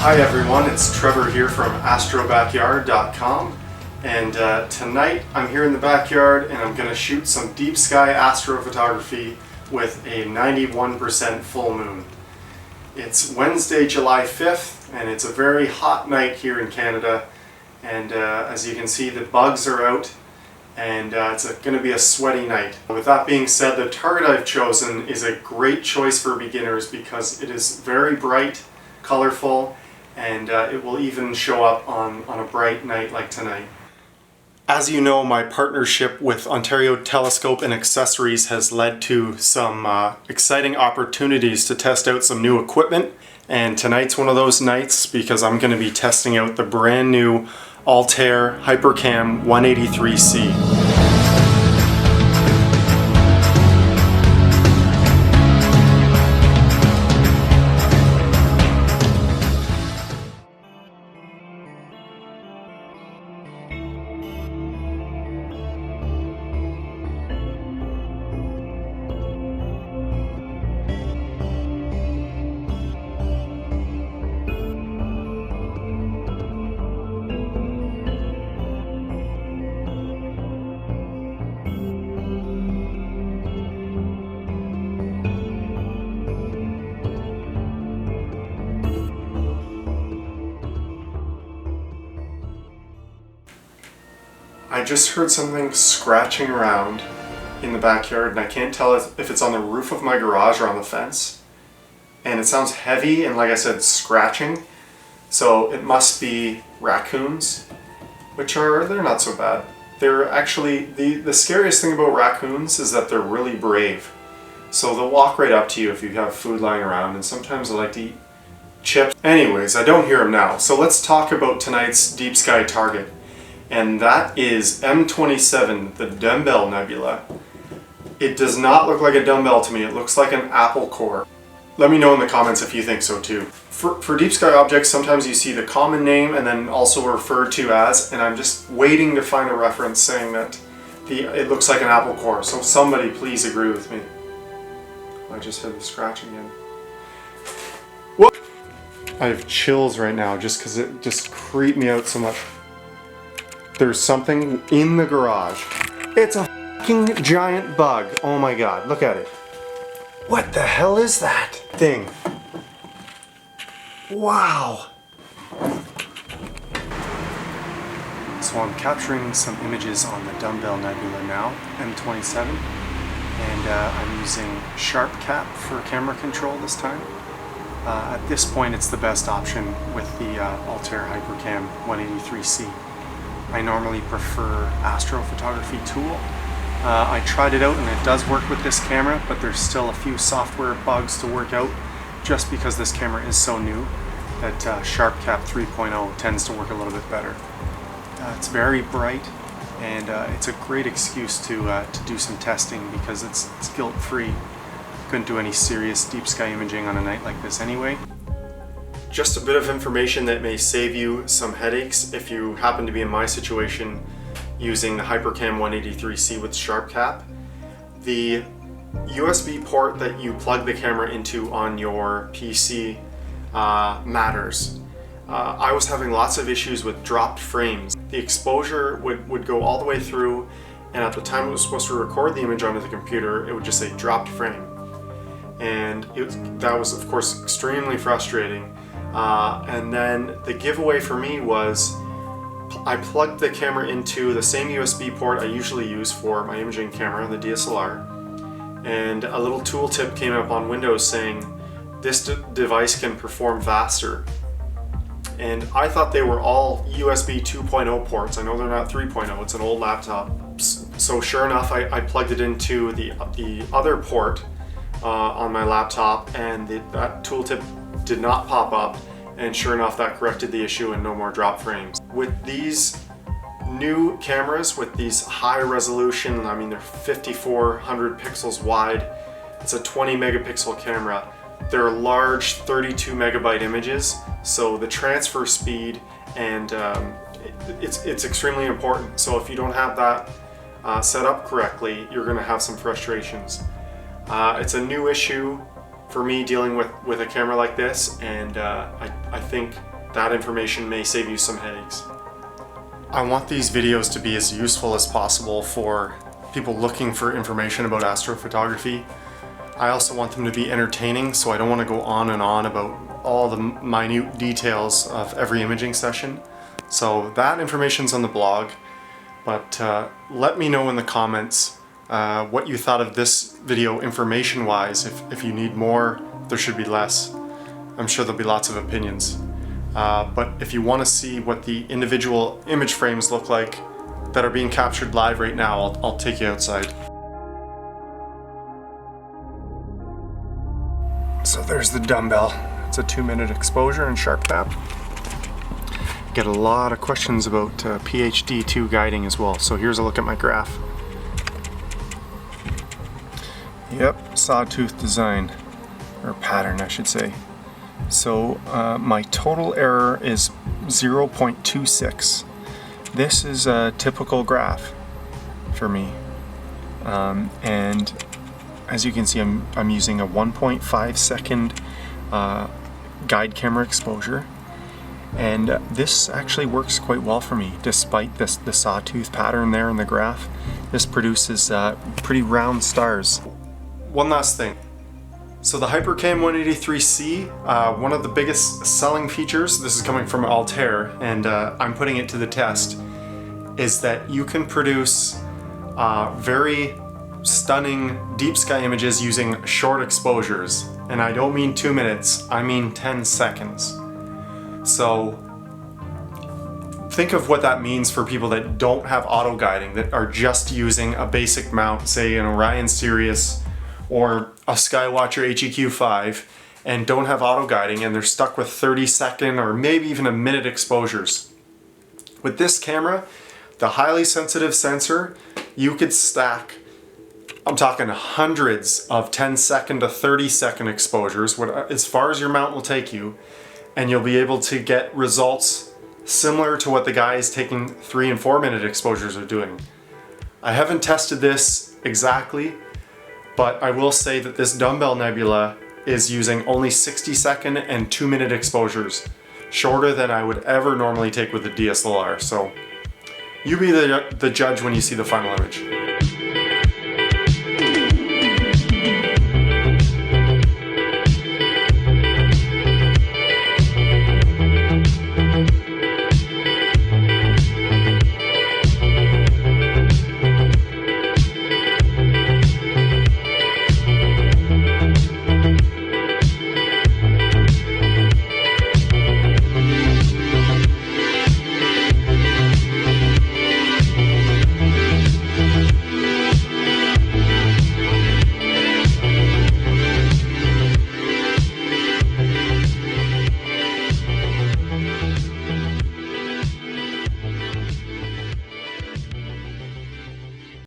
Hi everyone, it's Trevor here from astrobackyard.com, and tonight I'm here in the backyard and I'm going to shoot some deep sky astrophotography with a 91% full moon. It's Wednesday, July 5th, and it's a very hot night here in Canada, and as you can see, the bugs are out and it's going to be a sweaty night. With that being said, the target I've chosen is a great choice for beginners because it is very bright, colorful, and it will even show up on a bright night like tonight. As you know, my partnership with Ontario Telescope and Accessories has led to some exciting opportunities to test out some new equipment, and tonight's one of those nights because I'm going to be testing out the brand new Altair Hypercam 183C. I just heard something scratching around in the backyard, and I can't tell if it's on the roof of my garage or on the fence. And it sounds heavy and, like I said, scratching. So it must be raccoons, they're not so bad. They're actually, the scariest thing about raccoons is that they're really brave. So they'll walk right up to you if you have food lying around, and sometimes they like to eat chips. Anyways, I don't hear them now. So let's talk about tonight's deep sky target. And that is M27, the Dumbbell Nebula. It does not look like a dumbbell to me, it looks like an apple core. Let me know in the comments if you think so too. For deep sky objects, sometimes you see the common name and then also referred to as, and I'm just waiting to find a reference saying that it looks like an apple core. So somebody please agree with me. I just heard the scratch again. Whoa! I have chills right now just because it just creeped me out so much. There's something in the garage. It's a fucking giant bug. Oh my god, look at it. What the hell is that thing? Wow. So I'm capturing some images on the Dumbbell Nebula now, M27, and I'm using SharpCap for camera control this time. At this point, it's the best option with the Altair Hypercam 183C. I normally prefer astrophotography tool. I tried it out and it does work with this camera, but there's still a few software bugs to work out just because this camera is so new that SharpCap 3.0 tends to work a little bit better. It's very bright, and it's a great excuse to do some testing because it's guilt-free. Couldn't do any serious deep sky imaging on a night like this anyway. Just a bit of information that may save you some headaches if you happen to be in my situation using the Hypercam 183C with SharpCap. The USB port that you plug the camera into on your PC matters. I was having lots of issues with dropped frames. The exposure would go all the way through, and at the time it was supposed to record the image onto the computer, it would just say dropped frame. And that was of course extremely frustrating. And then the giveaway for me was I plugged the camera into the same USB port I usually use for my imaging camera, the DSLR, and a little tooltip came up on Windows saying this device can perform faster. And I thought they were all USB 2.0 ports. I know they're not 3.0, it's an old laptop. So sure enough, I plugged it into the other port on my laptop, and that tooltip did not pop up, and sure enough that corrected the issue and no more drop frames. With these new cameras, with these high resolution, I mean they're 5400 pixels wide, it's a 20 megapixel camera, they're large 32 megabyte images, so the transfer speed and it's extremely important. So if you don't have that set up correctly, you're going to have some frustrations. It's a new issue for me dealing with a camera like this, and I think that information may save you some headaches. I want these videos to be as useful as possible for people looking for information about astrophotography. I also want them to be entertaining, so I don't want to go on and on about all the minute details of every imaging session. So that information's on the blog, but let me know in the comments what you thought of this video information-wise. If you need more, there should be less. I'm sure there'll be lots of opinions. But if you want to see what the individual image frames look like that are being captured live right now, I'll take you outside. So there's the dumbbell. It's a 2-minute exposure in SharpCap. Get a lot of questions about PhD2 guiding as well. So here's a look at my graph. Yep, sawtooth design, or pattern I should say. So my total error is 0.26. This is a typical graph for me. And as you can see, I'm using a 1.5 second guide camera exposure, and this actually works quite well for me despite the sawtooth pattern there in the graph. This produces pretty round stars. One last thing. So the Hypercam 183C, one of the biggest selling features, this is coming from Altair, and I'm putting it to the test, is that you can produce very stunning deep sky images using short exposures. And I don't mean 2 minutes, I mean 10 seconds. So think of what that means for people that don't have auto guiding, that are just using a basic mount, say an Orion Sirius or a Skywatcher HEQ5, and don't have auto guiding, and they're stuck with 30-second or maybe even a minute exposures. With this camera, the highly sensitive sensor, you could stack, I'm talking hundreds of 10-second to 30-second exposures, as far as your mount will take you, and you'll be able to get results similar to what the guys taking 3 and 4 minute exposures are doing. I haven't tested this exactly, but I will say that this Dumbbell Nebula is using only 60-second and 2-minute exposures, shorter than I would ever normally take with a DSLR. So you be the judge when you see the final image.